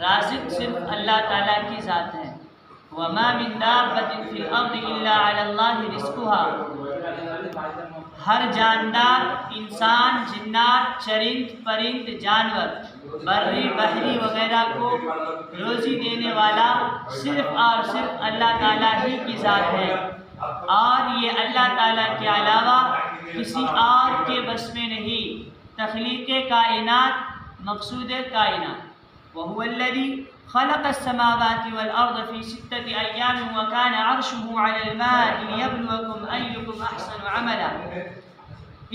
رازق صرف اللہ تعالیٰ کی ذات ہے۔ وَمَا مِن دَابَّةٍ فِي الْأَرْضِ إِلَّا عَلَى اللَّهِ رِزْقُهَا، ہر جاندار، انسان، جنات، چرند پرند، جانور، بری بحری وغیرہ کو روزی دینے والا صرف اور صرف اللہ تعالیٰ ہی کی ذات ہے، اور یہ اللہ تعالیٰ کے علاوہ کسی اور کے بس میں نہیں۔ تخلیق کائنات مقصود کائنات۔ وَهُوَ الَّذِي خَلَقَ السَّمَاوَاتِ وَالْأَرْضَ فِي سِتَّةِ أَيَّامٍ وَكَانَ عَرْشُهُ عَلَى الْمَاءِ لِيَبْلُوَكُمْ أَيُّكُمْ أَحْسَنُ عَمَلًا۔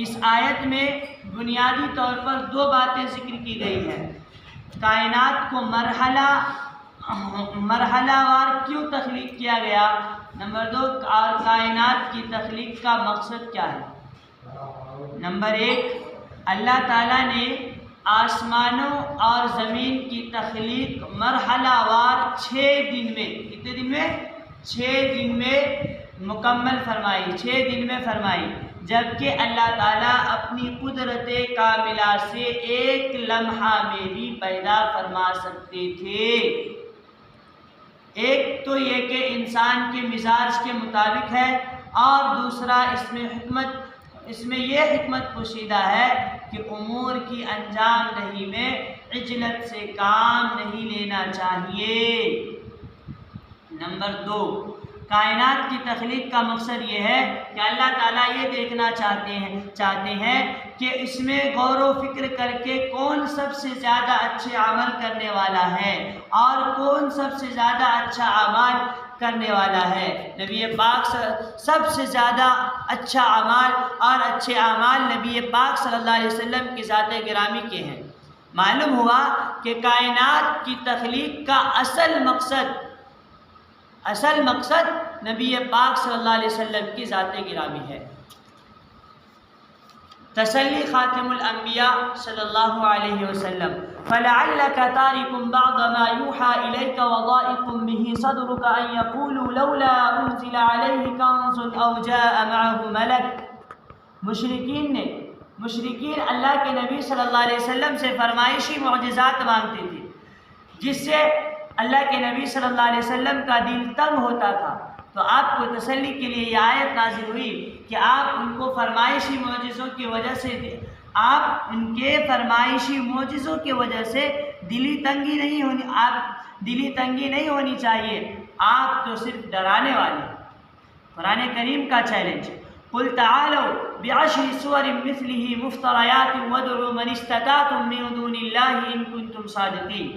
اس آیت میں بنیادی طور پر دو باتیں ذکر کی گئی ہیں۔ کائنات کو مرحلہ وار کیوں تخلیق کیا گیا؟ نمبر دو، کائنات کی تخلیق کا مقصد کیا ہے؟ نمبر ایک، اللہ تعالیٰ نے آسمانوں اور زمین کی تخلیق مرحلہ وار 6 دن میں، کتنے دن میں؟ 6 دن میں مکمل فرمائی، 6 دن میں فرمائی، جبکہ اللہ تعالیٰ اپنی قدرت کاملہ سے ایک لمحہ میں بھی پیدا فرما سکتے تھے۔ ایک تو یہ کہ انسان کے مزاج کے مطابق ہے، اور دوسرا اس میں یہ حکمت پوشیدہ ہے کہ امور کی انجام دہی میں عجلت سے کام نہیں لینا چاہیے۔ نمبر دو، کائنات کی تخلیق کا مقصد یہ ہے کہ اللہ تعالیٰ یہ دیکھنا چاہتے ہیں کہ اس میں غور و فکر کر کے کون سب سے زیادہ اچھے عمل کرنے والا ہے اور کون سب سے زیادہ اچھا عمل کرنے والا ہے۔ نبی پاک سب سے زیادہ اچھا اعمال اور اچھے اعمال نبی پاک صلی اللہ علیہ وسلم کی ذات گرامی کے ہیں۔ معلوم ہوا کہ کائنات کی تخلیق کا اصل مقصد نبی پاک صلی اللہ علیہ وسلم کی ذات گرامی ہے۔ تسلی خاتم الانبیاء صلی اللہ علیہ وسلم، فَلَعَلَّكَ تَارِكٌ بَعْضَ مَا يُوحَىٰ إِلَيْكَ وَضَائِقٌ بِهِ صَدْرُكَ أَن يَقُولُوا لَوْلَا أُنزِلَ عَلَيْهِ كَنزٌ أَوْ جَاءَ مَعَهُ مَلَكٌ۔ مشرکین اللہ کے نبی صلی اللہ علیہ وسلم سے فرمائشی معجزات مانگتے تھے، جس سے اللہ کے نبی صلی اللہ علیہ وسلم کا دل تنگ ہوتا تھا۔ تو آپ کو تسلی کے لیے یہ آیت نازل ہوئی کہ آپ ان کو فرمائشی معجزوں کی وجہ سے دلی تنگی نہیں ہونی چاہیے، آپ تو صرف ڈرانے والے۔ قرآن کریم کا چیلنج، قُلْ تَعَالَوْا بِعَشْرِ سُوَرٍ مِثْلِهِ مُفْتَرَيَاتٍ وَادْعُوا مَنِ اسْتَطَعْتُم مِّن دُونِ اللَّهِ إِن كُنتُمْ صَادِقِينَ۔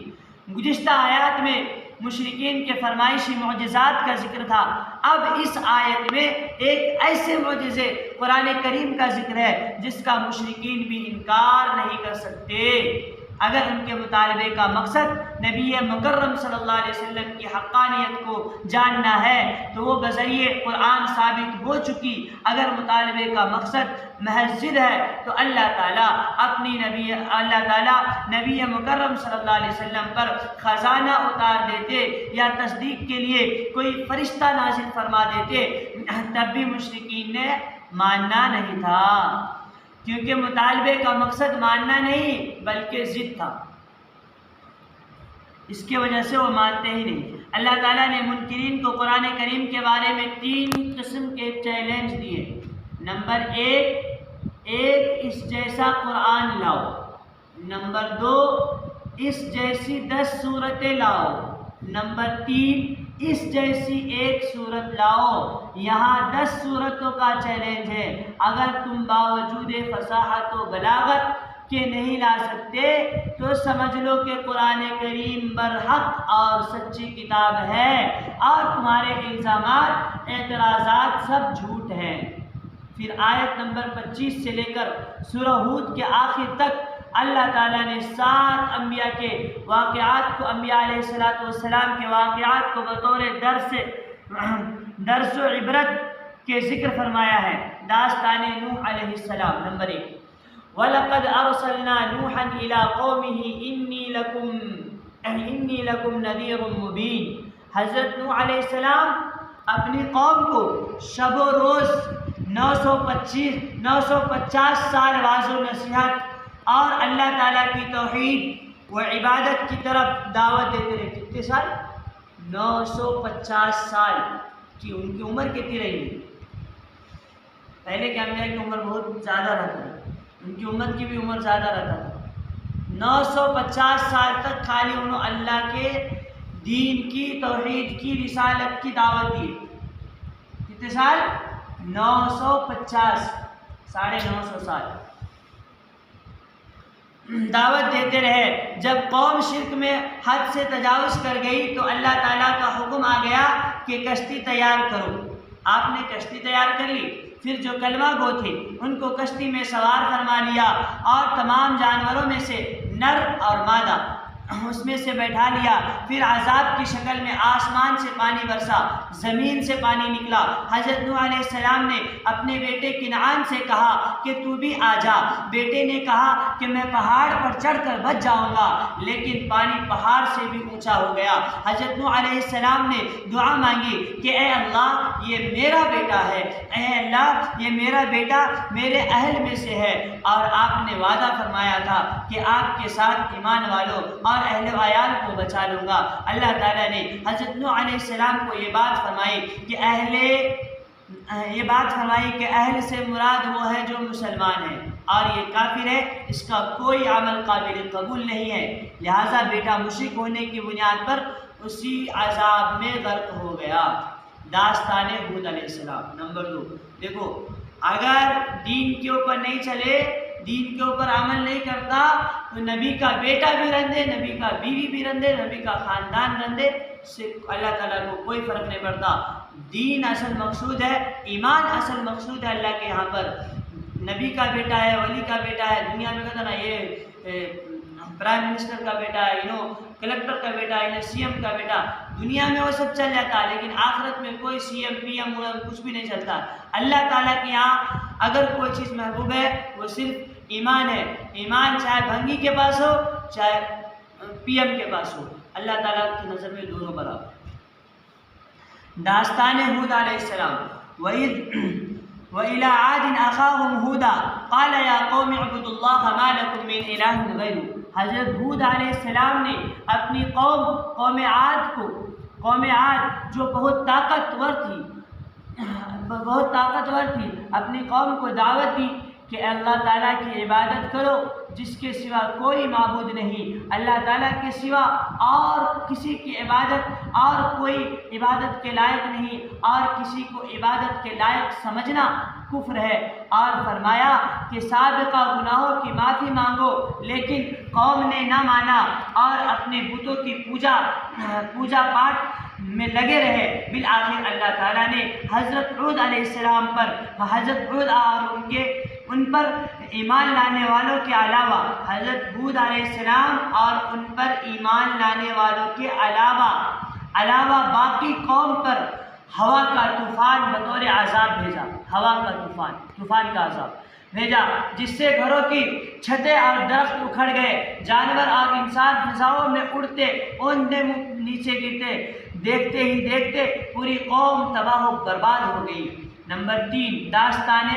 گزشتہ آیات میں مشرکین کے فرمائشی معجزات کا ذکر تھا، اب اس آیت میں ایک ایسے معجزے قرآن کریم کا ذکر ہے جس کا مشرکین بھی انکار نہیں کر سکتے۔ اگر ان کے مطالبے کا مقصد نبی مکرم صلی اللہ علیہ وسلم کی حقانیت کو جاننا ہے تو وہ بذریعہ قرآن ثابت ہو چکی۔ اگر مطالبے کا مقصد محض ضد ہے تو اللہ تعالیٰ نبی مکرم صلی اللہ علیہ وسلم پر خزانہ اتار دیتے یا تصدیق کے لیے کوئی فرشتہ نازل فرما دیتے، تب بھی مشرکین نے ماننا نہیں تھا، کیونکہ مطالبے کا مقصد ماننا نہیں بلکہ ضد تھا، اس کی وجہ سے وہ مانتے ہی نہیں۔ اللہ تعالیٰ نے منکرین کو قرآن کریم کے بارے میں 3 قسم کے چیلنج دیے۔ نمبر 1، اس جیسا قرآن لاؤ۔ نمبر 2، اس جیسی 10 صورتیں لاؤ۔ نمبر 3، اس جیسی 1 صورت لاؤ۔ یہاں 10 صورتوں کا چیلنج ہے۔ اگر تم باوجود فصاحت و بلاغت کے نہیں لا سکتے تو سمجھ لو کہ قرآن کریم برحق اور سچی کتاب ہے اور تمہارے الزامات، اعتراضات سب جھوٹ ہیں۔ پھر آیت نمبر 25 سے لے کر سورہ ہود کے آخر تک اللہ تعالیٰ نے 7 انبیاء کے واقعات کو، انبیاء علیہ السلام کے واقعات کو بطور درس و عبرت کے ذکر فرمایا ہے۔ داستان نوح علیہ السلام، نمبر 1، وَلَقَدْ أَرْسَلْنَا نُوحًا إِلَىٰ قَوْمِهِ إِنِّي لَكُمْ نَذِيرٌ مُّبِينٌ۔ حضرت نوح علیہ السلام اپنی قوم کو شب و روز 950 سال واضح نصیحت اور اللہ تعالیٰ کی توحید وہ عبادت کی طرف دعوت دیتے رہے. کتنے سال؟ 950 سال کی ان کی عمر کتنی رہی؟ پہلے کے انبیاء کی عمر بہت زیادہ رہتا تھا، ان کی امت کی بھی عمر زیادہ رہتا تھا. 950 سال تک خالی انہوں اللہ کے دین کی، توحید کی، رسالت کی دعوت دی. کتنے سال؟ 950، 950 سال دعوت دیتے رہے. جب قوم شرک میں حد سے تجاوز کر گئی تو اللہ تعالیٰ کا حکم آ گیا کہ کشتی تیار کرو. آپ نے کشتی تیار کر لی، پھر جو کلمہ گو تھے ان کو کشتی میں سوار فرما لیا اور تمام جانوروں میں سے نر اور مادہ اس میں سے بیٹھا لیا. پھر عذاب کی شکل میں آسمان سے پانی برسا، زمین سے پانی نکلا. حضرت نوح علیہ السلام نے اپنے بیٹے کنعان سے کہا کہ تو بھی آ جا. بیٹے نے کہا کہ میں پہاڑ پر چڑھ کر بچ جاؤں گا، لیکن پانی پہاڑ سے بھی اونچا ہو گیا. حضرت نوح علیہ السلام نے دعا مانگی کہ اے اللہ یہ میرا بیٹا ہے، اے اللہ یہ میرا بیٹا میرے اہل میں سے ہے، اور آپ نے وعدہ فرمایا تھا کہ آپ کے ساتھ ایمان والوں اور اہل و عیال کو بچا لوں گا. اللہ تعالیٰ نے حضرت نوح علیہ السلام کو یہ بات فرمائی کہ اہل سے مراد وہ ہے جو مسلمان ہے، اور یہ کافر ہے، اس کا کوئی عمل قابل قبول نہیں ہے. لہٰذا بیٹا مشرک ہونے کی بنیاد پر اسی عذاب میں غرق ہو گیا. داستان ہود علیہ السلام. نمبر 2، دیکھو اگر دین کے اوپر نہیں چلے، دین کے اوپر عمل نہیں کرتا تو نبی کا بیٹا بھی رندے، نبی کا بیوی بھی رندے، نبی کا خاندان رندے، سے اللہ تعالیٰ کو کوئی فرق نہیں پڑتا. دین اصل مقصود ہے، ایمان اصل مقصود ہے اللہ کے یہاں پر. نبی کا بیٹا ہے، ولی کا بیٹا ہے، دنیا میں کہتا نا یہ پرائم منسٹر کا بیٹا ہے، کلکٹر کا بیٹا ہے، سی ایم کا بیٹا، دنیا میں وہ سب چل جاتا ہے، لیکن آخرت میں کوئی سی ایم پی ایم کچھ بھی نہیں چلتا. اللہ تعالیٰ کے یہاں اگر کوئی چیز محبوب ہے وہ صرف ایمان ہے. ایمان چاہے بھنگی کے پاس ہو چاہے پی ایم کے پاس ہو، اللہ تعالیٰ کی نظر میں دونوں برابر. داستان ہود علیہ السلام. وَإِلَىٰ عَادٍ أَخَاهُمْ هُودًا قَالَ يَا قَوْمِ اعْبُدُوا اللَّهَ مَا لَكُم مِّنْ إِلَٰهٍ غَيْرُهُ. حضرت ہود علیہ السلام نے اپنی قوم عاد جو بہت طاقتور تھی اپنی قوم کو دعوت دی کہ اللہ تعالیٰ کی عبادت کرو جس کے سوا کوئی معبود نہیں. اللہ تعالیٰ کے سوا اور کسی کی عبادت اور کوئی عبادت کے لائق نہیں، اور کسی کو عبادت کے لائق سمجھنا کفر ہے. اور فرمایا کہ سابقہ گناہوں کی معافی مانگو، لیکن قوم نے نہ مانا اور اپنے بتوں کی پوجا پاٹ میں لگے رہے. بالآخر اللہ تعالیٰ نے حضرت ہود علیہ السلام پر، حضرت ہود اور ان پر ایمان لانے والوں کے علاوہ، حضرت ہود علیہ السلام اور ان پر ایمان لانے والوں کے علاوہ باقی قوم پر ہوا کا طوفان بطور عذاب بھیجا. ہوا کا طوفان کا عذاب بھیجا، جس سے گھروں کی چھتیں اور درخت اکھڑ گئے، جانور اور انسان فضاؤں میں اڑتے اوندے نیچے گرتے. دیکھتے ہی دیکھتے پوری قوم تباہ و برباد ہو گئی. نمبر 3، داستان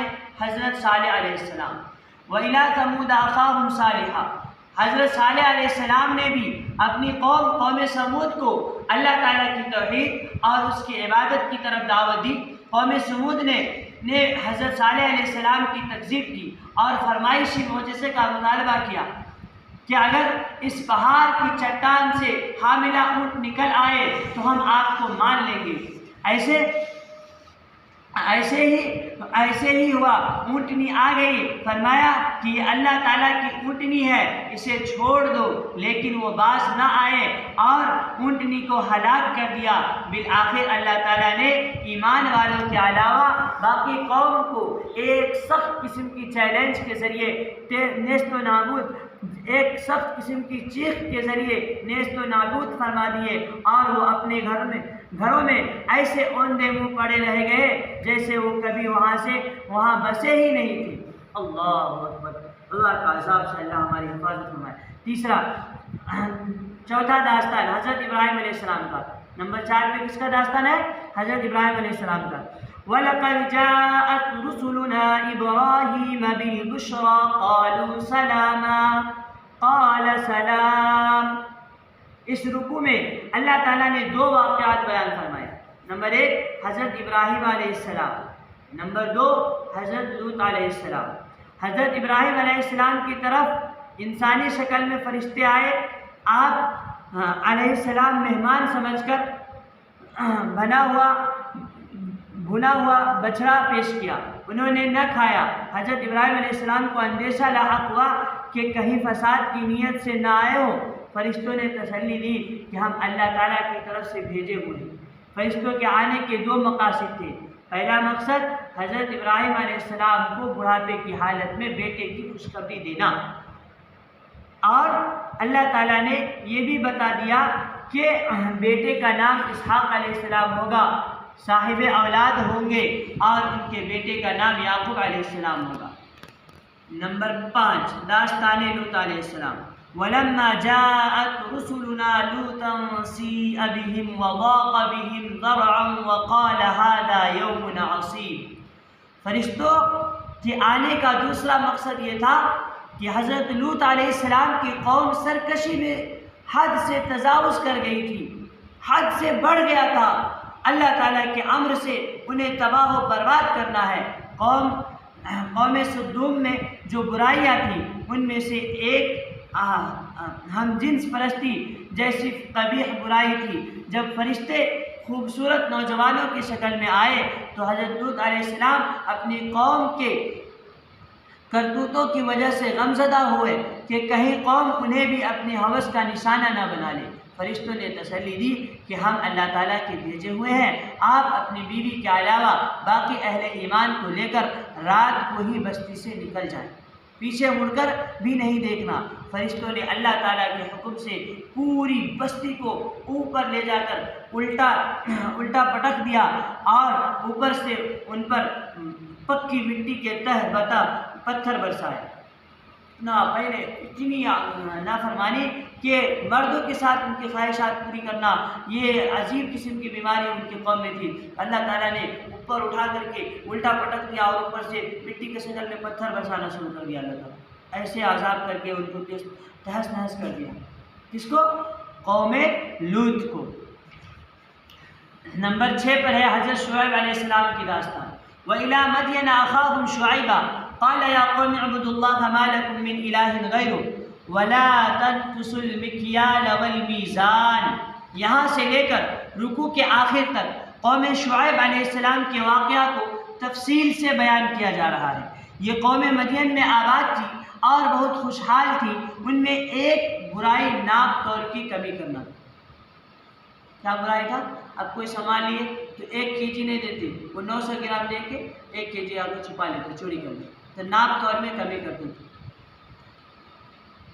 حضرت صالح علیہ السلام. وَإِلَىٰ ثَمُودَ أَخَاهُمْ صَالِحًا. حضرت صالح علیہ السلام نے بھی اپنی قوم سمود کو اللہ تعالیٰ کی توحید اور اس کی عبادت کی طرف دعوت دی. قوم سمود نے حضرت صالح علیہ السلام کی تکذیب کی اور فرمائشی معجزے کا مطالبہ کیا کہ اگر اس پہاڑ کی چٹان سے حاملہ اونٹ نکل آئے تو ہم آپ کو مان لیں گے. ایسے ہی ہوا، اونٹنی آ گئی. فرمایا کہ یہ اللہ تعالیٰ کی اونٹنی ہے، اسے چھوڑ دو، لیکن وہ باز نہ آئے اور اونٹنی کو ہلاک کر دیا. بالآخر اللہ تعالیٰ نے ایمان والوں کے علاوہ باقی قوم کو ایک سخت قسم کی چیلنج کے ذریعے نیست و نابود، ایک سخت قسم کی چیخ کے ذریعے نیست و نابود فرما دیے، اور وہ اپنے گھروں میں ایسے اوندے منہ پڑے رہ گئے جیسے وہ کبھی وہاں بسے ہی نہیں تھے. اللہ اکبر. اللہ کا عذاب سے اللہ ہماری حفاظت فرمائے. چوتھا داستان حضرت ابراہیم علیہ السلام کا. نمبر 4 پہ کس کا داستان ہے؟ حضرت ابراہیم علیہ السلام کا. وَلَقَدْ جَاءَتْ رُسُلُنَا إِبْرَاهِيمَ بِالْبُشْرَىٰ قَالُوا سَلَامًا. قال سلام۔ اس رکوع میں اللہ تعالیٰ نے دو واقعات بیان فرمائے۔ نمبر 1 حضرت ابراہیم علیہ السلام، نمبر 2 حضرت لوط علیہ السلام۔ حضرت ابراہیم علیہ السلام کی طرف انسانی شکل میں فرشتے آئے، آپ علیہ السلام مہمان سمجھ کر بھنا ہوا بچڑا پیش کیا، انہوں نے نہ کھایا۔ حضرت ابراہیم علیہ السلام کو اندیشہ لاحق ہوا کہ کہیں فساد کی نیت سے نہ آئے ہو۔ فرشتوں نے تسلی دی کہ ہم اللہ تعالیٰ کی طرف سے بھیجے ہوئے ہیں۔ فرشتوں کے آنے کے دو مقاصد تھے۔ پہلا مقصد حضرت ابراہیم علیہ السلام کو بڑھاپے کی حالت میں بیٹے کی خوشخبری دینا، اور اللہ تعالیٰ نے یہ بھی بتا دیا کہ بیٹے کا نام اسحاق علیہ السلام ہوگا، صاحب اولاد ہوں گے، اور ان کے بیٹے کا نام یعقوب علیہ السلام ہوگا۔ نمبر 5 داستان لوط علیہ السلام۔ وَلَمَّا جَاءَتْ رُسُلُنَا لُوطًا سِيءَ بِهِمْ وَضَاقَ بِهِمْ ذَرْعًا وَقَالَ هَذَا يَوْمٌ عَصِيبٌ۔ فرشتوں کے آنے کا دوسرا مقصد یہ تھا کہ حضرت لوط علیہ السلام کی قوم سرکشی میں حد سے تجاوز کر گئی تھی، حد سے بڑھ گیا تھا۔ اللہ تعالیٰ کے امر سے انہیں تباہ و برباد کرنا ہے۔ قوم سدوم میں جو برائیاں تھیں ان میں سے ایک ہم جنس پرستی جیسی قبیح برائی تھی۔ جب فرشتے خوبصورت نوجوانوں کی شکل میں آئے تو حضرت لوط علیہ السلام اپنی قوم کے کرتوتوں کی وجہ سے غمزدہ ہوئے کہ کہیں قوم انہیں بھی اپنی ہوس کا نشانہ نہ بنا لے۔ فرشتوں نے تسلی دی کہ ہم اللہ تعالیٰ کے بھیجے ہوئے ہیں، آپ اپنی بیوی کے علاوہ باقی اہل ایمان کو لے کر رات کو ہی بستی سے نکل جائیں، پیچھے مڑ کر بھی نہیں دیکھنا۔ فرشتوں نے اللہ تعالیٰ کے حکم سے پوری بستی کو اوپر لے جا کر الٹا پٹک دیا اور اوپر سے ان پر پکی مٹی کے تہ بتا پتھر برسائے۔ پہلے اتنی نافرمانی کہ مردوں کے ساتھ ان کی خواہشات پوری کرنا، یہ عجیب قسم کی بیماری ان کی قوم میں تھی۔ اللہ تعالیٰ نے اوپر اٹھا کر کے الٹا پٹک دیا اور اوپر سے مٹی کے شکل میں پتھر برسانا شروع کر دیا۔ اللہ تعالیٰ ایسے عذاب کر کے ان کو تہس نہس کر دیا۔ کس کو؟ قوم لوط کو۔ نمبر 6 پر ہے حضرت شعیب علیہ السلام کی داستان۔ وَإِلَىٰ مَدْيَنَ أَخَاهُمْ شُعَيْبًا قَالَ يَا قَوْمِ اعْبُدُوا اللَّهَ مَا لَكُم مِّنْ إِلَٰهٍ غَيْرُهُ وَلَا تَنْقُصُوا الْمِكْيَالَ وَالْمِيزَانَ۔ یہاں سے لے کر رکوع کے آخر تک قوم شعیب علیہ السلام کے واقعہ کو تفصیل سے بیان کیا جا رہا ہے۔ یہ قوم مدین میں آباد تھی اور بہت خوشحال تھی۔ ان میں ایک برائی ناپ تول کی کمی کرنا تھا۔ کیا برائی تھا؟ اب کوئی سامان لیے تو 1 kg نہیں دیتے، وہ 900 گرام دے کے 1 kg آپ کو چھپا لیتے، چوری کر لیتے، تو ناپ تول میں کمی کرتے تھے۔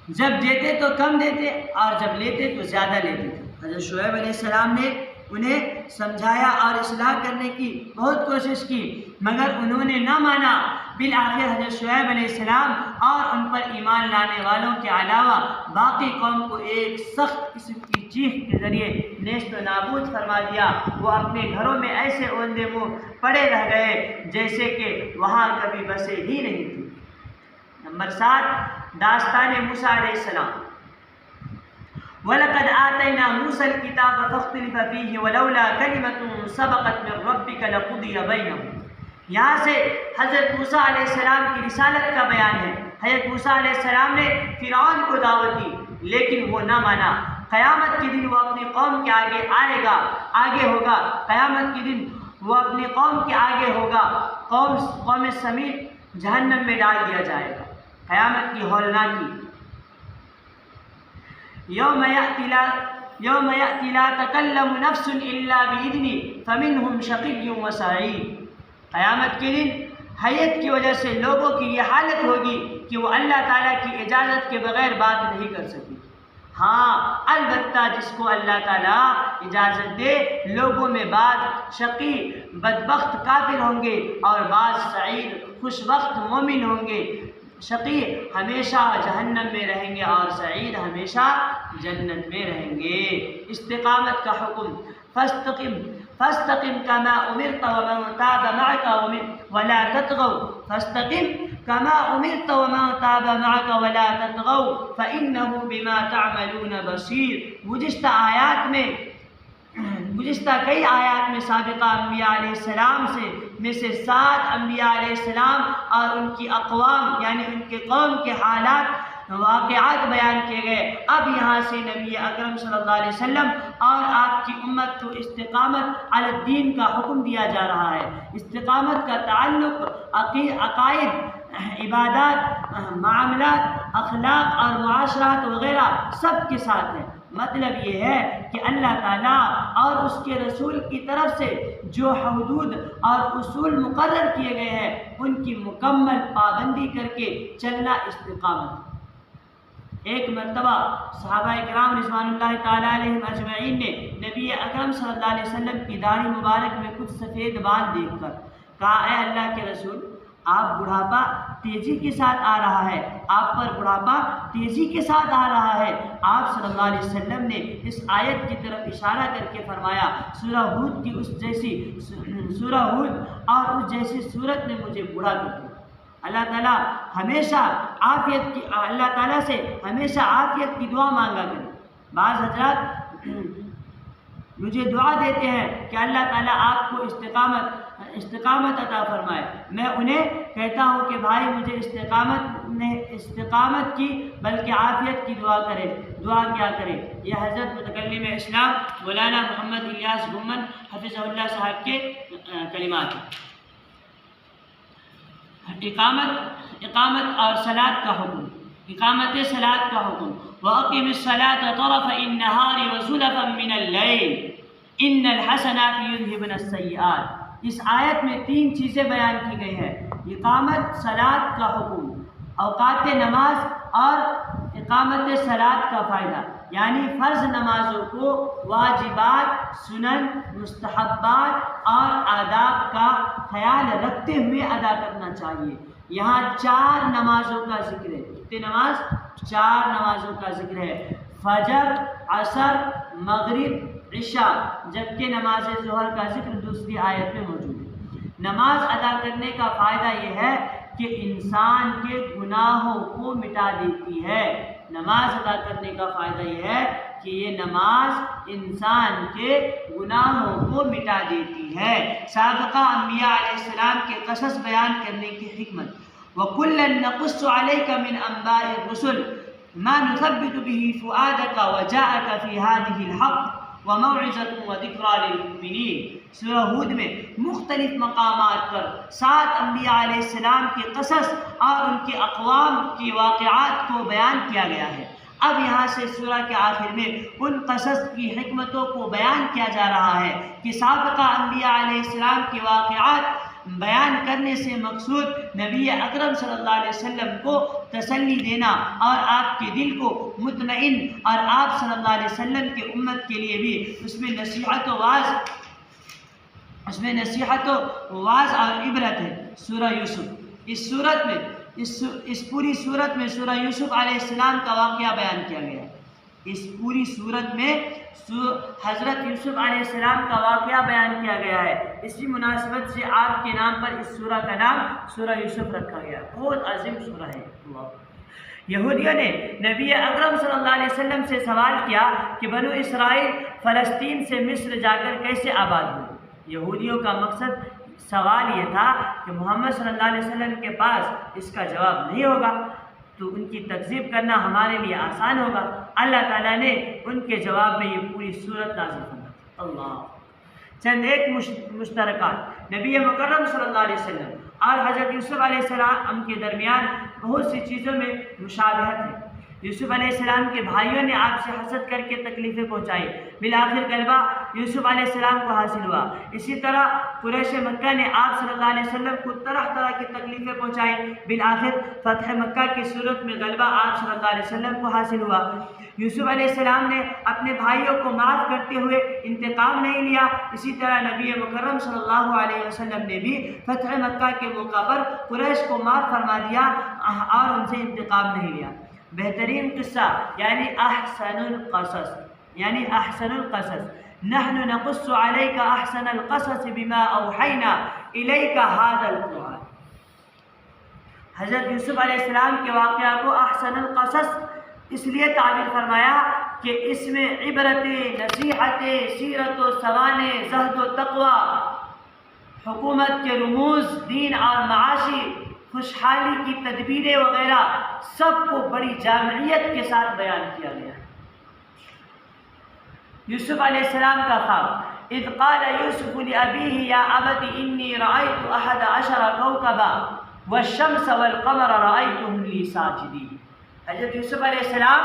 جب دیتے تو کم دیتے اور جب لیتے تو زیادہ لیتے تھے۔ حضرت شعیب علیہ السلام نے انہیں سمجھایا اور اصلاح کرنے کی بہت کوشش کی، مگر انہوں نے نہ مانا۔ بالآخر حضرت شعیب علیہ السلام اور ان پر ایمان لانے والوں کے علاوہ باقی قوم کو ایک سخت قسم کی چیخ کے ذریعے نیست و نابود فرما دیا۔ وہ اپنے گھروں میں ایسے اوندے منہ پڑے رہ گئے جیسے کہ وہاں کبھی بسے ہی نہیں تھی۔ نمبر 7 داستان موسیٰ علیہ السلام۔ وَلَقَدْ آتَيْنَا مُوسَى الْكِتَابَ فَاخْتَلَفَ فِيهِ وَلَوْلَا كَلِمَةٌ سَبَقَتْ مِنْ رَبِّكَ لَقُضِيَ بَيْنَهُمْ۔ یہاں سے حضرت موسیٰ علیہ السلام کی رسالت کا بیان ہے۔ حضرت موسیٰ علیہ السلام نے فرعون کو دعوت دی لیکن وہ نہ مانا۔ قیامت کے دن وہ اپنی قوم کے آگے ہوگا۔ قیامت کے دن وہ اپنی قوم کے آگے ہوگا، قوم سمیت جہنم میں ڈال دیا جائے گا۔ قیامت کی ہولناکی۔ یوم یأتی لا تکلم نفس الا بإذنہ فمنہم شقی و سعید۔ قیامت کے دن حیت کی وجہ سے لوگوں کی یہ حالت ہوگی کہ وہ اللہ تعالیٰ کی اجازت کے بغیر بات نہیں کر سکیں۔ ہاں البتہ جس کو اللہ تعالیٰ اجازت دے، لوگوں میں بعض شقی بدبخت کافر ہوں گے اور بعض سعید خوش بخت مومن ہوں گے۔ شقی ہمیشہ جہنم میں رہیں گے اور سعید ہمیشہ جنت میں رہیں گے۔ استقامت کا حکم۔ فاستقم كما امرت ومن تاب معك ولا تطغوا فاستقم كما أمرت وما تاب معك ولا تطغوا فإنه بما تعملون بصير. گزشتہ کئی آیات میں سابقہ انبیاء علیہ السلام میں سے 7 انبیاء علیہ السلام اور ان کی اقوام یعنی ان کے قوم کے حالات واقعات بیان کیے گئے. اب یہاں سے نبی اکرم صلی اللہ علیہ وسلم اور آپ کی امت کو استقامت علی الدین کا حکم دیا جا رہا ہے. استقامت کا تعلق عقائد، عبادات، معاملات، اخلاق اور معاشرات وغیرہ سب کے ساتھ ہے. مطلب یہ ہے کہ اللہ تعالیٰ اور اس کے رسول کی طرف سے جو حدود اور اصول مقرر کیے گئے ہیں ان کی مکمل پابندی کر کے چلنا استقامت. ایک مرتبہ صحابہ اکرام رضوان اللہ تعالیٰ علیہم اجمعین نے نبی اکرم صلی اللہ علیہ وسلم کی داڑھی مبارک میں کچھ سفید بال دیکھ کر کہا، اے اللہ کے رسول، آپ بڑھاپا تیزی کے ساتھ آ رہا ہے، آپ پر بڑھاپا تیزی کے ساتھ آ رہا ہے. آپ صلی اللہ علیہ وسلم نے اس آیت کی طرف اشارہ کر کے فرمایا، سورہ ہود اور اس جیسی صورت نے مجھے بوڑھا کر دیا. اللہ تعالیٰ سے ہمیشہ عافیت کی دعا مانگا کریں. بعض حضرات مجھے دعا دیتے ہیں کہ اللہ تعالیٰ آپ کو استقامت عطا فرمائے. میں انہیں کہتا ہوں کہ بھائی مجھے استقامت کی بلکہ عافیت کی دعا کیا کرے. یہ حضرت متکلم اسلام مولانا محمد الیاس گمن حفظہ اللہ صاحب کے کلمات ہیں. اقامت اور صلاۃ کا حکم. اقامت صلاۃ کا حکم، وَأَقِمِ الصَّلَاةَ طَرَفَيِ النَّهَارِ وَزُلَفًا مِّنَ اللَّيْلِ إِنَّ الْحَسَنَاتِ يُذْهِبْنَ السَّيِّئَاتِ. اس آیت میں 3 چیزیں بیان کی گئی ہیں: اقامت صلاۃ کا حکم، اوقات نماز اور اقامت صلاۃ کا فائدہ. یعنی فرض نمازوں کو واجبات، سنن، مستحبات اور آداب کا خیال رکھتے ہوئے ادا کرنا چاہیے. یہاں 4 نمازوں کا ذکر ہے. کتنی نماز؟ 4 نمازوں کا ذکر ہے: فجر، عصر، مغرب، عشاء، جبکہ نماز ظہر کا ذکر دوسری آیت میں موجود ہے. نماز ادا کرنے کا فائدہ یہ ہے کہ انسان کے گناہوں کو مٹا دیتی ہے. نماز ادا کرنے کا فائدہ یہ ہے کہ یہ نماز انسان کے گناہوں کو مٹا دیتی ہے. سابقہ انبیاء علیہ السلام کے قصص بیان کرنے کی حکمت. وَكُلًّا نَقُصُّ عَلَيْكَ مِنْ أَنْبَاءِ الرُّسُلِ مَا نُثَبِّتُ بِهِ فُؤَادَكَ وَجَاءَكَ فِي هَذِهِ الْحَقِّ وَمَوْعِظَةٌ وَذِكْرَىٰ لِلْمُؤْمِنِينَ. سورہ ہود میں مختلف مقامات پر 7 انبیاء علیہ السلام کے قصص اور ان کے اقوام کی واقعات کو بیان کیا گیا ہے. اب یہاں سے سورہ کے آخر میں ان قصص کی حکمتوں کو بیان کیا جا رہا ہے کہ سابقہ انبیاء علیہ السلام کے واقعات بیان کرنے سے مقصود نبی اکرم صلی اللہ علیہ وسلم کو تسلی دینا اور آپ کے دل کو مطمئن، اور آپ صلی اللہ علیہ وسلم کے امت کے لیے بھی اس میں نصیحت و واعظ اور عبرت ہے. سورہ یوسف، اس پوری صورت میں سورہ یوسف علیہ السلام کا واقعہ بیان کیا گیا ہے. اس پوری صورت میں حضرت یوسف علیہ السلام کا واقعہ بیان کیا گیا ہے. اسی مناسبت سے آپ کے نام پر اس سورہ کا نام سورہ یوسف رکھا گیا. بہت عظیم سورہ ہے. یہودیوں نے نبی اکرم صلی اللہ علیہ وسلم سے سوال کیا کہ بنو اسرائیل فلسطین سے مصر جا کر کیسے آباد ہوئے. یہودیوں کا مقصد سوال یہ تھا کہ محمد صلی اللہ علیہ وسلم کے پاس اس کا جواب نہیں ہوگا تو ان کی تکذیب کرنا ہمارے لیے آسان ہوگا. اللہ تعالیٰ نے ان کے جواب میں یہ پوری صورت نازل فرمائی. اللہ چند ایک مشترکات. نبی مکرم صلی اللہ علیہ وسلم اور حضرت یوسف علیہ السلام کے درمیان بہت سی چیزوں میں مشابہت ہے. یوسف علیہ السلام کے بھائیوں نے آپ سے حسد کر کے تکلیفیں پہنچائی، بالآخر غلبہ یوسف علیہ السلام کو حاصل ہوا. اسی طرح قریش مکہ نے آپ صلی اللہ علیہ وسلم کو طرح طرح کی تکلیفیں پہنچائی، بالآخر فتح مکہ کی صورت میں غلبہ آپ صلی اللہ علیہ وسلم کو حاصل ہوا. یوسف علیہ السلام نے اپنے بھائیوں کو معاف کرتے ہوئے انتقام نہیں لیا. اسی طرح نبی مکرم صلی اللہ علیہ وسلم نے بھی فتح مکہ کے موقع پر قریش کو معاف فرما دیا اور ان سے انتقام نہیں لیا. بہترین قصہ یعنی احسن القصص نحن نقص عليك احسن القصص بما اوحينا اليك هذا القرآن. حضرت یوسف علیہ السلام کے واقعہ کو احسن القصص اس لیے تعبیر فرمایا کہ اس میں عبرتیں، نصیحتیں، سیرت و سوانح، زہد و تقوی، حکومت کے رموز، دین اور معاشی خوشحالی کی تدبیریں وغیرہ سب کو بڑی جامعیت کے ساتھ بیان کیا گیا۔ یوسف علیہ السلام کا خواب، اذ قال یوسف لأبیہ یا ابت انی رأیت 11 کوکبا والشمس والقمر رأیتهم لی ساجدین۔ حضرت یوسف علیہ السلام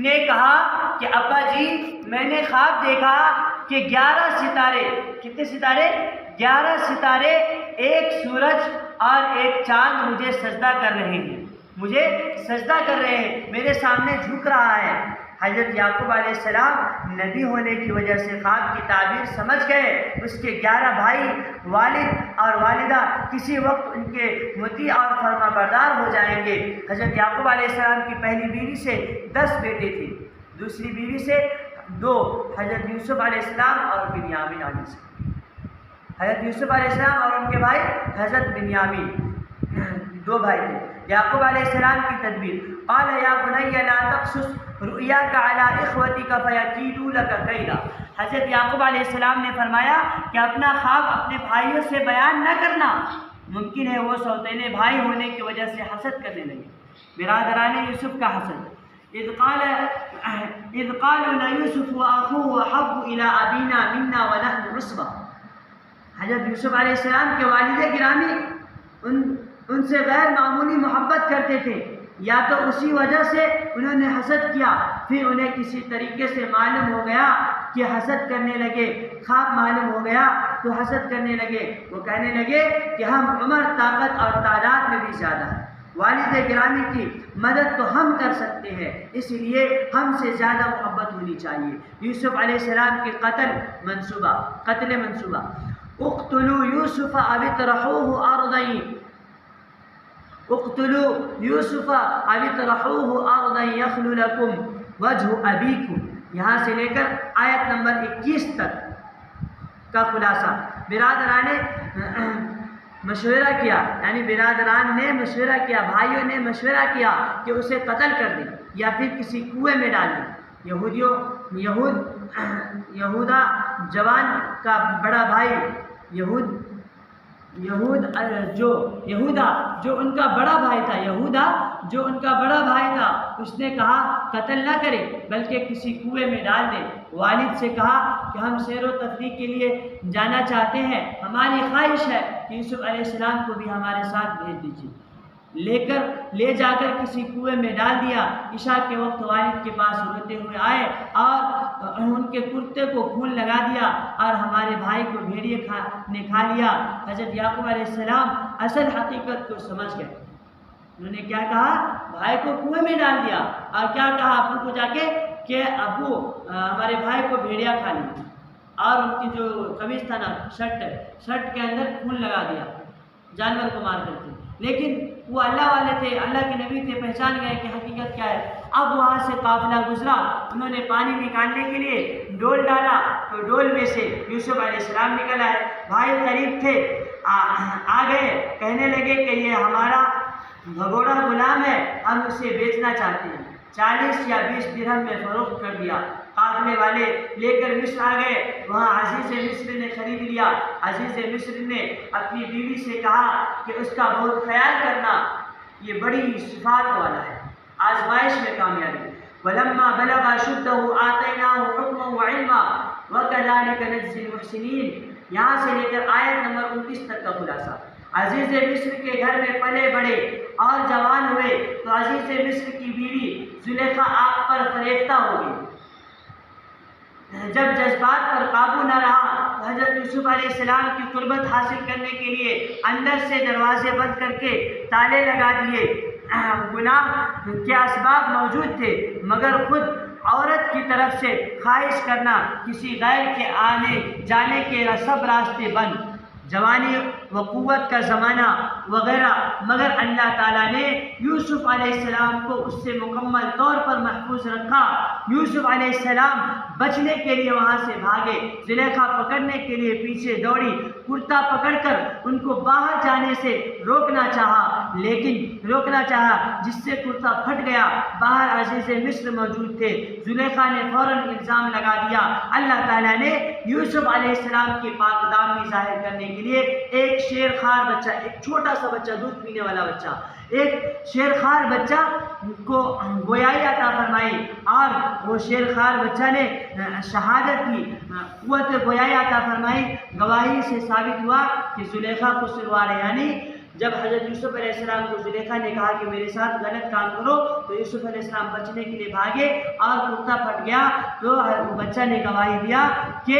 نے کہا کہ ابا جی میں نے خواب دیکھا کہ 11 ستارے، کتنے ستارے؟ 11 ستارے، ایک سورج اور ایک چاند مجھے سجدہ کر رہے ہیں، مجھے سجدہ کر رہے ہیں، میرے سامنے جھک رہا ہے۔ حضرت یعقوب علیہ السلام نبی ہونے کی وجہ سے خواب کی تعبیر سمجھ گئے۔ اس کے 11 بھائی، والد اور والدہ کسی وقت ان کے مطیع اور فرما بردار ہو جائیں گے۔ حضرت یعقوب علیہ السلام کی پہلی بیوی سے 10 بیٹے تھے، دوسری بیوی سے 2، حضرت یوسف علیہ السلام اور بنیامین علیہ السلام۔ حضرت یوسف علیہ السلام اور ان کے بھائی حضرت بنیامین، 2 بھائی تھے۔ یعقوب علیہ السلام کی تدبیر، قال یا بنی لا تقصص رؤیاک علی اخوتک فیکیدوا لک کیدا۔ حضرت یعقوب علیہ السلام نے فرمایا کہ اپنا خواب اپنے بھائیوں سے بیان نہ کرنا، ممکن ہے وہ سوتیلے بھائی ہونے کی وجہ سے حسد کرنے لگے۔ برادران یوسف کا حسد، اذ قالوا ليوسف واخوه احب الى ابینا منا ونحن عصبہ۔ حضرت یوسف علیہ السلام کے والد گرامی ان سے غیر معمولی محبت کرتے تھے، یا تو اسی وجہ سے انہوں نے حسد کیا، پھر انہیں کسی طریقے سے معلوم ہو گیا کہ حسد کرنے لگے، خواب معلوم ہو گیا تو حسد کرنے لگے۔ وہ کہنے لگے کہ ہم عمر، طاقت اور تعداد میں بھی زیادہ ہیں، والد گرامی کی مدد تو ہم کر سکتے ہیں، اس لیے ہم سے زیادہ محبت ہونی چاہیے۔ یوسف علیہ السلام کے قتل منصوبہ، اقتلوا یوسف او اطرحوه ارضا، اقتلوا یوسف او اطرحوه ارضا یخل لکم وجہ ابیکم، یہاں سے لے کر آیت نمبر 21 تک کا خلاصہ۔ برادران نے مشورہ کیا، یعنی برادران نے مشورہ کیا، بھائیوں نے مشورہ کیا کہ اسے قتل کر دیں یا پھر کسی کنویں میں ڈال دیں۔ یہودا جوان کا بڑا بھائی، یہودا جو ان کا بڑا بھائی تھا، اس نے کہا قتل نہ کرے بلکہ کسی کنویں میں ڈال دے۔ والد سے کہا کہ ہم سیر و تفریح کے لیے جانا چاہتے ہیں، ہماری خواہش ہے کہ یوسف علیہ السلام کو بھی ہمارے ساتھ بھیج دیجیے۔ لے جا کر کسی کنویں میں ڈال دیا۔ عشاء کے وقت والد کے پاس روتے ہوئے آئے اور ان کے کرتے کو خون لگا دیا اور ہمارے بھائی کو بھیڑیے نے کھا لیا۔ حضرت یعقوب علیہ السلام اصل حقیقت کو سمجھ گئے۔ انہوں نے کیا کہا؟ بھائی کو کنویں میں ڈال دیا، اور کیا کہا ابو کو جا کے کہ ابو ہمارے بھائی کو بھیڑیا کھا لیا، اور ان کی جو قمیص تھا نا، شرٹ کے اندر خون لگا دیا جانور کو مار کر کے۔ لیکن وہ اللہ والے تھے، اللہ کے نبی تھے، پہچان گئے کہ حقیقت کیا ہے۔ اب وہاں سے قافلہ گزرا، انہوں نے پانی نکالنے کے لیے ڈول ڈالا تو ڈول میں سے یوسف علیہ السلام نکل آئے۔ بھائی قریب تھے، آ گئے، کہنے لگے کہ یہ ہمارا بھگوڑا غلام ہے، ہم اسے بیچنا چاہتے ہیں۔ 40 یا 20 درہم میں فروخت کر دیا۔ قافلے والے لے کر مصر آ گئے، وہاں عزیز مصر نے خرید لیا۔ عزیز مصر نے اپنی بیوی سے کہا کہ اس کا بہت خیال کرنا، یہ بڑی صفات والا ہے، آزمائش میں کامیابی۔ وَلَمَّا بَلَغَ أَشُدَّهُ آتَيْنَاهُ حُكْمًا وَعِلْمًا وَكَذَلِكَ نَجْزِي الْمُحْسِنِينَ۔ یہاں سے لے کر آیت نمبر 29 تک کا خلاصہ۔ عزیز مصر کے گھر میں پلے بڑے اور جوان ہوئے تو عزیز مصر کی بیوی زلیخا آگ پر فریفتہ ہو گئی۔ جب جذبات پر قابو نہ رہا تو حضرت یوسف علیہ السلام کی قربت حاصل کرنے کے لیے اندر سے دروازے بند کر کے تالے لگا دیے۔ گناہ کے اسباب موجود تھے، مگر خود عورت کی طرف سے خواہش کرنا، کسی غیر کے آنے جانے کے سب راستے بند، جوانی و قوت کا زمانہ وغیرہ، مگر اللہ تعالیٰ نے یوسف علیہ السلام کو اس سے مکمل طور پر محفوظ رکھا۔ یوسف علیہ السلام بچنے کے لیے وہاں سے بھاگے، زلیخا پکڑنے کے لیے پیچھے دوڑی، کرتا پکڑ کر ان کو باہر جانے سے روکنا چاہا، لیکن روکنا چاہا، جس سے کرتا پھٹ گیا۔ باہر عزیز مصر موجود تھے۔ زلیخا نے فوراً الزام لگا دیا۔ اللہ تعالیٰ نے یوسف علیہ السلام کی پاک دامنی ظاہر کرنے کے لیے ایک شیرخوار بچہ، ایک چھوٹا سا بچہ، دودھ پینے والا بچہ، ایک شیرخوار بچہ کو گویائی عطا فرمائی، اور وہ شیرخوار بچہ نے شہادت کی، قوت گویائی عطا فرمائی۔ گواہی سے ثابت ہوا کہ زلیخا قصوروار ہے۔ یعنی جب حضرت یوسف علیہ السلام کو زلیخا نے کہا کہ میرے ساتھ غلط کام کرو، تو یوسف علیہ السلام بچنے کے لیے بھاگے اور کرتا پھٹ گیا، تو بچہ نے گواہی دیا کہ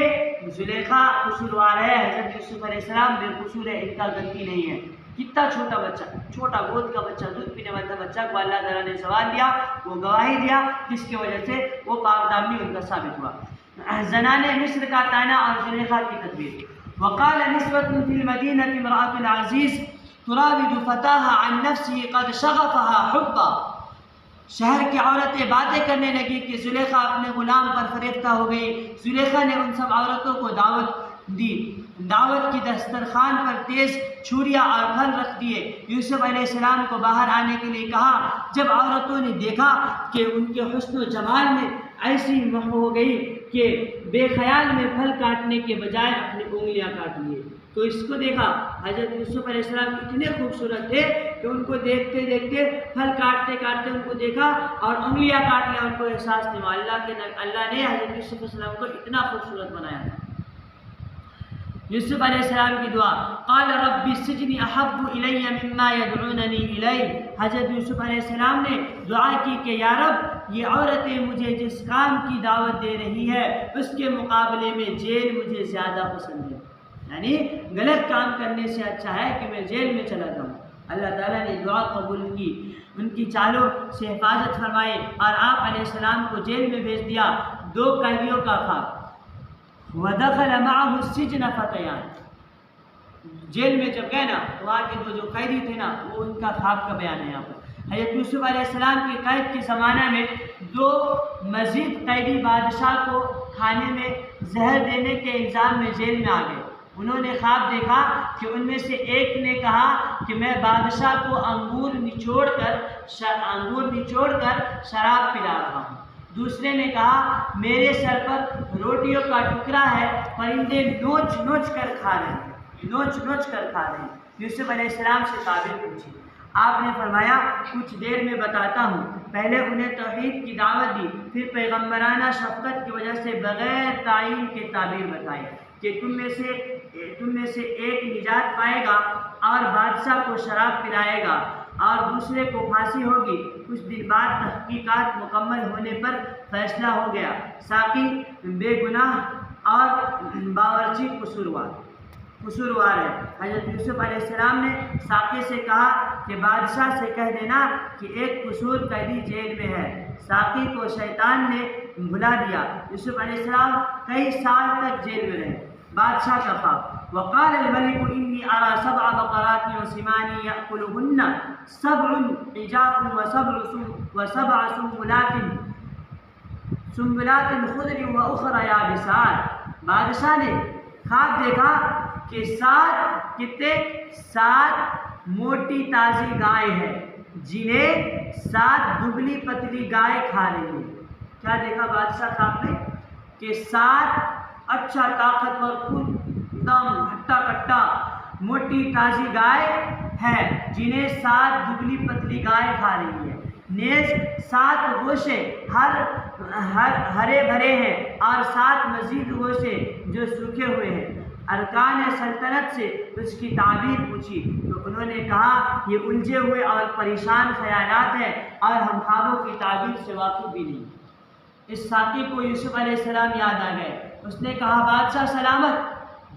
زلیخا قصوروار ہے، حضرت یوسف علیہ السلام بے قصور ہے، ان کا غلطی نہیں ہے۔ کتنا چھوٹا بچہ، چھوٹا گود کا بچہ، دودھ پینے والا بچہ کو اللہ تعالیٰ نے سوال دیا، وہ گواہی دیا، جس کی وجہ سے وہ پاک دامنی ان کا ثابت ہوا۔ زنان مصر کا طعنہ اور زلیخا کی تدبیر۔ وقال نسوة في المدينة امرأة العزيز تراود فتاها عن نفسه قد شغفها حبا۔ شہر کی عورتیں باتیں کرنے لگی کہ زلیخا اپنے غلام پر فریفتہ ہو گئی۔ زلیخا نے ان سب عورتوں کو دعوت دی، دعوت کی دسترخوان پر تیز چھریاں اور پھل رکھ دیے۔ یوسف علیہ السلام کو باہر آنے کے لیے کہا۔ جب عورتوں نے دیکھا کہ ان کے حسن و جمال میں ایسی مہو ہو گئی کہ بے خیال میں پھل کاٹنے کے بجائے اپنی انگلیاں کاٹ لیے، تو اس کو دیکھا حضرت یوسف علیہ السلام اتنے خوبصورت تھے کہ ان کو دیکھتے دیکھتے پھل کاٹتے کاٹتے ان کو دیکھا اور انگلیاں کاٹ لیا۔ ان کو احساس نہیں ہوا اللہ نے حضرت یوسف علیہ السلام کو اتنا خوبصورت بنایا تھا۔ یوسف علیہ السلام کی دعا، قال رب السجن احب الی مما یدعوننی الیہ۔ حضرت یوسف علیہ السلام نے دعا کی کہ یا رب، یہ عورتیں مجھے جس کام کی دعوت دے رہی ہے اس کے مقابلے میں جیل مجھے زیادہ پسند ہے۔ یعنی غلط کام کرنے سے اچھا ہے کہ میں جیل میں چلا جاؤں۔ اللہ تعالیٰ نے دعا قبول کی، ان کی چالوں سے حفاظت فرمائی اور آپ علیہ السلام کو جیل میں بھیج دیا۔ 2 قیدیوں کا خواب، وَدَخَلَ مَعَهُ السِّجْنَ فَتَيَانِ۔ جیل میں جب گئے نا تو وہاں کے جو قیدی تھے نا، وہ ان کا خواب کا بیان ہے یہاں پر۔ حضرت یوسف علیہ السلام کی قید کے زمانہ میں 2 مزید قیدی بادشاہ کو کھانے میں زہر دینے کے الزام میں جیل میں آ گئے۔ انہوں نے خواب دیکھا کہ ان میں سے ایک نے کہا کہ میں بادشاہ کو انگور نچوڑ کر شراب پلا رہا ہوں۔ دوسرے نے کہا میرے سر پر روٹیوں کا ٹکڑا ہے، پرندے نوچ نوچ کر کھا رہے ہیں۔ یوسف علیہ السلام سے تعبیر پوچھی۔ آپ نے فرمایا کچھ دیر میں بتاتا ہوں۔ پہلے انہیں توحید کی دعوت دی، پھر پیغمبرانہ شفقت کی وجہ سے بغیر تعین کے تعبیر بتائی کہ تم میں سے ایک نجات پائے گا اور بادشاہ کو شراب پلائے گا اور دوسرے کو پھانسی ہوگی۔ کچھ دن بعد تحقیقات مکمل ہونے پر فیصلہ ہو گیا، ساقی بے گناہ اور باورچی قصوروار ہے۔ حضرت یوسف علیہ السلام نے ساقی سے کہا کہ بادشاہ سے کہہ دینا کہ ایک قصور قیدی جیل میں ہے۔ ساقی کو شیطان نے بھلا دیا۔ یوسف علیہ السلام کئی سال تک جیل میں رہے۔ بادشاہ کا خواب، وقال الملك انی ارى 7 بقرات وسمان یأکلهن 7 عجاف وسبع سنبلات خضر واخر یابسات۔ بادشاہ نے خواب دیکھا کہ 7 موٹی تازی گائے ہیں جنہیں 7 دبلی پتلی گائے کھا رہی ہیں۔ کیا دیکھا بادشاہ خواب میں کہ 7 اچھا طاقتور خود دم ہٹا کٹا موٹی تازی گائے ہے جنہیں 7 دبلی پتلی گائے کھا رہی ہے۔ نیز 7 گوشے ہرے بھرے ہیں اور 7 مزید گوشے جو سوکھے ہوئے ہیں۔ ارکان سلطنت سے اس کی تعبیر پوچھی تو انہوں نے کہا یہ الجھے ہوئے اور پریشان خیالات ہیں اور ہم خوابوں کی تعبیر سے واقف بھی نہیں۔ اس ساقی کو یوسف علیہ السلام یاد آ گئے۔ اس نے کہا بادشاہ سلامت،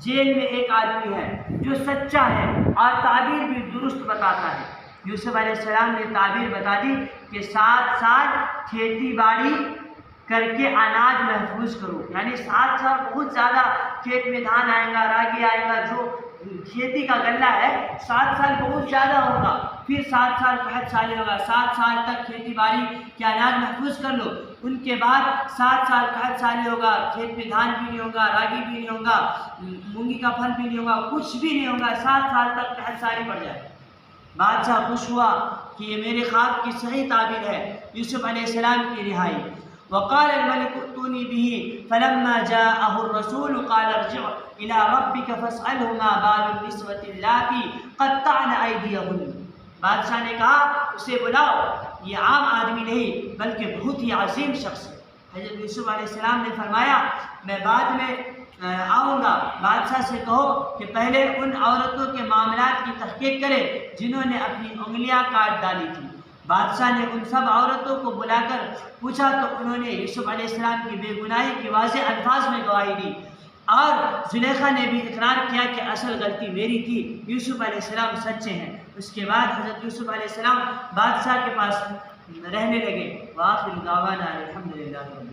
جیل میں ایک آدمی ہے جو سچا ہے اور تعبیر بھی درست بتاتا ہے۔ یوسف علیہ السلام نے تعبیر بتا دی کہ 7 سال کھیتی باڑی کر کے اناج محفوظ کرو، یعنی 7 سال بہت زیادہ کھیت میں دھان آئے گا، راگی آئے گا، جو کھیتی کا غلہ ہے 7 سال بہت زیادہ ہوگا، پھر 7 سال قحط سالی ہوگا۔ 7 سال تک کھیتی باڑی کے اناج محفوظ کر لو، ان کے بعد 7 سال قحط سالی ہوگا، کھیت میں دھان بھی نہیں ہوگا، راگی بھی نہیں ہوگا، مونگی کا پھل بھی نہیں ہوگا، کچھ بھی نہیں ہوگا، 7 سال تک قحط سالی پڑ جائے۔ بادشاہ خوش ہوا کہ یہ میرے خواب کی صحیح تعبیر ہے، یوسف علیہ السلام کی رہائی۔ وقال الملك ائتوني به فلما جاءه الرسول قال ارجع إلى ربك فاسأله ما بال النسوة اللاتي قطعن أيديهن۔ بادشاہ نے کہا اسے بلاؤ، یہ عام آدمی نہیں بلکہ بہت ہی عظیم شخص ہے۔ حضرت یوسف علیہ السلام نے فرمایا میں بعد میں آؤں گا، بادشاہ سے کہو کہ پہلے ان عورتوں کے معاملات کی تحقیق کرے جنہوں نے اپنی انگلیاں کاٹ ڈالی تھی۔ بادشاہ نے ان سب عورتوں کو بلا کر پوچھا تو انہوں نے یوسف علیہ السلام کی بے گناہی کی واضح الفاظ میں گواہی دی، اور زلیخا نے بھی اقرار کیا کہ اصل غلطی میری تھی، یوسف علیہ السلام سچے ہیں۔ اس کے بعد حضرت یوسف علیہ السلام بادشاہ کے پاس رہنے لگے۔ وآخر دعوانا الحمدللہ۔